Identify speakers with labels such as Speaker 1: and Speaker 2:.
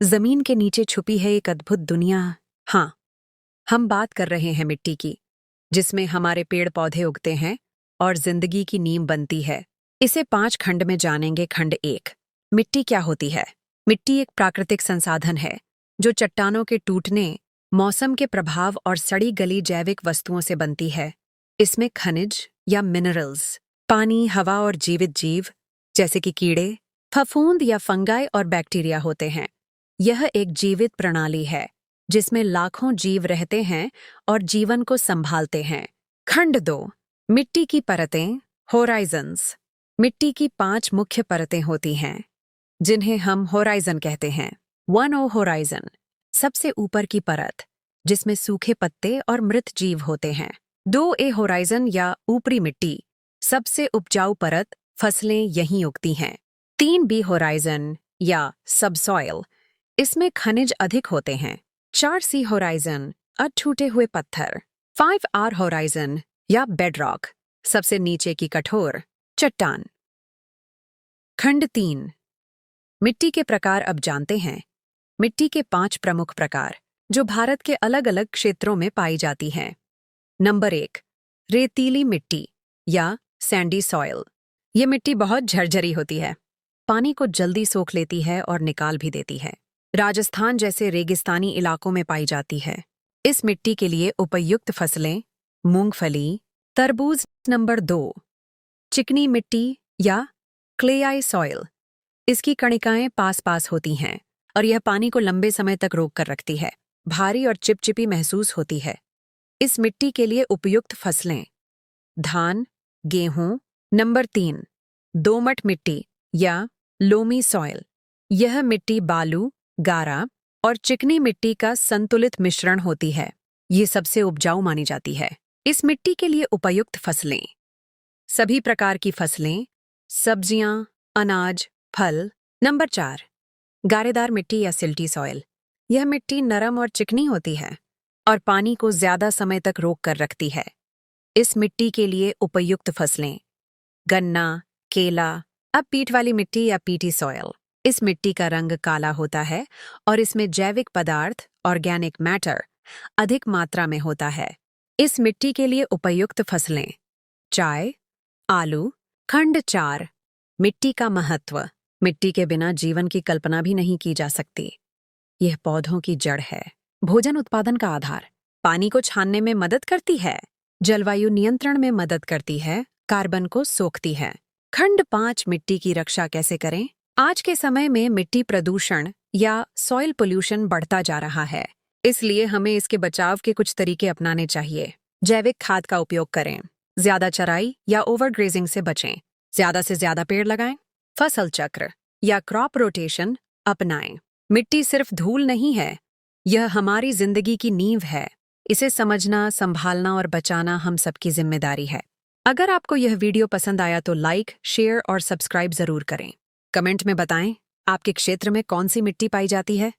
Speaker 1: जमीन के नीचे छुपी है एक अद्भुत दुनिया। हाँ, हम बात कर रहे हैं मिट्टी की, जिसमें हमारे पेड़ पौधे उगते हैं और जिंदगी की नींव बनती है। इसे 5 खंड में जानेंगे। खंड 1, मिट्टी क्या होती है। मिट्टी एक प्राकृतिक संसाधन है जो चट्टानों के टूटने, मौसम के प्रभाव और सड़ी गली जैविक वस्तुओं से बनती है। इसमें खनिज या मिनरल्स, पानी, हवा और जीवित जीव जैसे कि कीड़े, फफूंद या फंगाई और बैक्टीरिया होते हैं। यह एक जीवित प्रणाली है जिसमें लाखों जीव रहते हैं और जीवन को संभालते हैं। खंड 2, मिट्टी की परतें, होराइजन्स। मिट्टी की 5 मुख्य परतें होती हैं जिन्हें हम होराइजन कहते हैं। 1 होराइजन, सबसे ऊपर की परत, जिसमें सूखे पत्ते और मृत जीव होते हैं। 2 होराइजन या ऊपरी मिट्टी, सबसे उपजाऊ परत, फसलें यहीं उगती हैं। 3 होराइजन या सबसॉइल, इसमें खनिज अधिक होते हैं। 4 होराइजन, अटूटे हुए पत्थर। 5 होराइजन या बेडरॉक, सबसे नीचे की कठोर चट्टान। खंड 3, मिट्टी के प्रकार अब जानते हैं। मिट्टी के 5 प्रमुख प्रकार जो भारत के अलग अलग क्षेत्रों में पाई जाती हैं। नंबर 1, रेतीली मिट्टी या सैंडी सॉइल। ये मिट्टी बहुत झरझरी होती है, पानी को जल्दी सोख लेती है और निकाल भी देती है। राजस्थान जैसे रेगिस्तानी इलाकों में पाई जाती है। इस मिट्टी के लिए उपयुक्त फसलें मूंगफली, तरबूज। नंबर 2, चिकनी मिट्टी या क्लेयाई सॉइल। इसकी कणिकाएं पास पास होती हैं और यह पानी को लंबे समय तक रोक कर रखती है। भारी और चिपचिपी महसूस होती है। इस मिट्टी के लिए उपयुक्त फसलें धान, गेहूं। नंबर 3, दोमट मिट्टी या लोमी सॉइल। यह मिट्टी बालू, गारा और चिकनी मिट्टी का संतुलित मिश्रण होती है। ये सबसे उपजाऊ मानी जाती है। इस मिट्टी के लिए उपयुक्त फसलें सभी प्रकार की फसलें, सब्जियां, अनाज, फल। नंबर 4, गारेदार मिट्टी या सिल्टी सॉइल। यह मिट्टी नरम और चिकनी होती है और पानी को ज्यादा समय तक रोक कर रखती है। इस मिट्टी के लिए उपयुक्त फसलें गन्ना, केला। अब पीठ वाली मिट्टी या पीटी सॉइल। इस मिट्टी का रंग काला होता है और इसमें जैविक पदार्थ, ऑर्गेनिक मैटर, अधिक मात्रा में होता है। इस मिट्टी के लिए उपयुक्त फसलें चाय, आलू। खंड 4, मिट्टी का महत्व। मिट्टी के बिना जीवन की कल्पना भी नहीं की जा सकती। यह पौधों की जड़ है, भोजन उत्पादन का आधार, पानी को छानने में मदद करती है, जलवायु नियंत्रण में मदद करती है, कार्बन को सोखती है। खंड 5, मिट्टी की रक्षा कैसे करें। आज के समय में मिट्टी प्रदूषण या सॉइल पोल्यूशन बढ़ता जा रहा है, इसलिए हमें इसके बचाव के कुछ तरीके अपनाने चाहिए। जैविक खाद का उपयोग करें, ज्यादा चराई या ओवरग्रेजिंग से बचें, ज्यादा से ज्यादा पेड़ लगाएं, फसल चक्र या क्रॉप रोटेशन अपनाएं। मिट्टी सिर्फ धूल नहीं है, यह हमारी जिंदगी की नींव है। इसे समझना, संभालना और बचाना हम सबकी जिम्मेदारी है। अगर आपको यह वीडियो पसंद आया तो लाइक, शेयर और सब्सक्राइब जरूर करें। कमेंट में बताएं आपके क्षेत्र में कौन सी मिट्टी पाई जाती है।